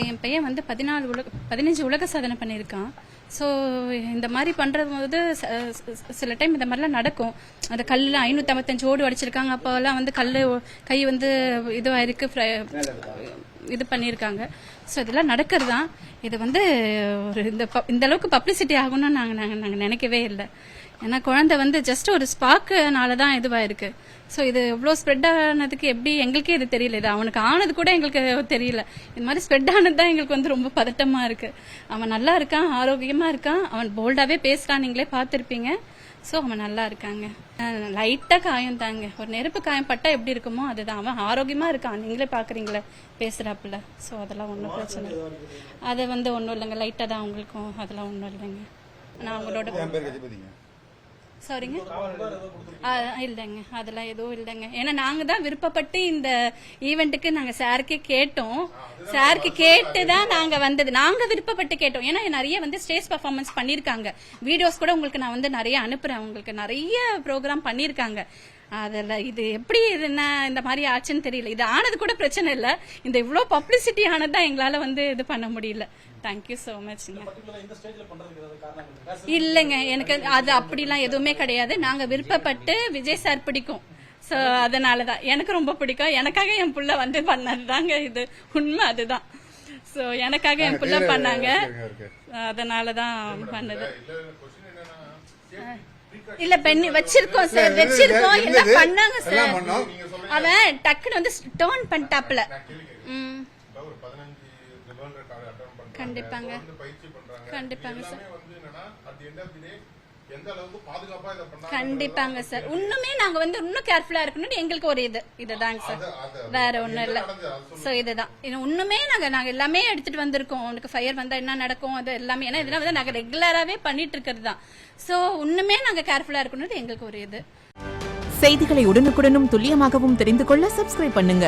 என் பையன் வந்து 15 உலக சாதனை பண்ணியிருக்கான். ஸோ இந்த மாதிரி பண்ணுறது போது சில டைம் இந்த மாதிரிலாம் நடக்கும். அந்த கல்லில் 555 ஓடு அடிச்சிருக்காங்க. அப்போல்லாம் வந்து கை வந்து இதுவாயிருக்கு, இது பண்ணியிருக்காங்க. ஸோ இதெல்லாம் நடக்கிறது தான். இது வந்து ஒரு இந்த அளவுக்கு பப்ளிசிட்டி ஆகும்னு நாங்கள் நினைக்கவே இல்லை. ஏன்னா குழந்தை வந்து ஜஸ்ட் ஒரு ஸ்பார்க்குனால தான் இதுவாயிருக்கு. ஸோ இது இவ்வளோ ஸ்ப்ரெட் ஆனதுக்கு எப்படி எங்களுக்கே இது தெரியல. இது அவனுக்கு ஆனது கூட எங்களுக்கு தெரியல. இந்த மாதிரி ஸ்ப்ரெட் ஆனது தான் எங்களுக்கு வந்து ரொம்ப பதட்டமா இருக்கு. அவன் நல்லா இருக்கான், ஆரோக்கியமா இருக்கான், அவன் போல்டாவே பேசுறான், நீங்களே பார்த்துருப்பீங்க. ஸோ அவன் நல்லா இருக்காங்க. லைட்டா காயம் தாங்க, ஒரு நெருப்பு காயம் பட்டா எப்படி இருக்குமோ அதுதான். அவன் ஆரோக்கியமா இருக்கான், நீங்களே பாக்குறீங்களே பேசுறாப்புல. ஸோ அதெல்லாம் ஒன்றும் பிரச்சனை இல்லை. அது வந்து ஒன்றும் இல்லைங்க, லைட்டா தான் அவங்களுக்கும், அதெல்லாம் ஒன்றும் இல்லைங்க. நான் அவங்களோட சாரிங்க, இல்லைங்க, அதெல்லாம் எதுவும் இல்லைங்க. ஏன்னா நாங்க தான் விருப்பப்பட்டு இந்த ஈவெண்ட்டுக்கு நாங்க சாருக்கு கேட்டோம். சாருக்கு கேட்டுதான் நாங்க வந்தது. நாங்க விருப்பப்பட்டு கேட்டோம். ஏன்னா நிறைய வந்து ஸ்டேஜ் பர்ஃபார்மன்ஸ் பண்ணிருக்காங்க. வீடியோஸ் கூட உங்களுக்கு நான் வந்து நிறைய அனுப்புறேன். உங்களுக்கு நிறைய ப்ரோக்ராம் பண்ணிருக்காங்க. அதில் இது எப்படி என்ன இந்த மாதிரி ஆச்சுன்னு தெரியல. இது ஆனது கூட பிரச்சனை இல்லை. இந்த இவ்வளோ பப்ளிசிட்டி ஆனதுதான் எங்களால வந்து இது பண்ண முடியல. தேங்க்யூ ஸோ மச்ங்க. இல்லைங்க, எனக்கு அது அப்படிலாம் எதுவுமே கிடையாது. நாங்க விருப்பப்பட்டு விஜய் சார் பிடிக்கும். ஸோ அதனாலதான் எனக்கு ரொம்ப பிடிக்கும். எனக்காக என் புள்ள வந்து பண்ணதுதாங்க இது உண்மை, அதுதான். ஸோ எனக்காக என் புள்ள பண்ணாங்க, அதனாலதான் பண்ணது. இல்ல பெண்ணு வச்சிருக்கோம் சார், வச்சிருக்கோம், எல்லாம் பண்ணாங்க சார். அவன் டக்குன்னு வந்து டர்ன் பண்ணிட்டாப்ல. கண்டிப்பாங்க கண்டிப்பாங்க சார், கண்டிப்பாங்க சார். இன்னுமே நாங்க வந்து இன்னும் கேர்ஃபுல்லா இருக்கணும். எங்களுக்கு ஒரு இதுதாங்க சார், வேற ஒண்ணும் இல்ல. சோ இதுதான் இன்னுமே நாங்க எல்லாமே எடுத்துட்டு வந்திருக்கோம். உனக்கு ஃபயர் வந்தா என்ன நடக்கும் அது எல்லாமே. ஏன்னா இதெல்லாம் வந்து நாங்க ரெகுலராவே பண்ணிட்டு இருக்கிறது தான். சோ இன்னுமே நாங்க கேர்ஃபுல்லா இருக்கணும், எங்களுக்கு ஒரு இது. செய்திகளை உடனுக்குடனும் துல்லியமாகவும் தெரிந்து கொள்ள சப்ஸ்கிரைப் பண்ணுங்க.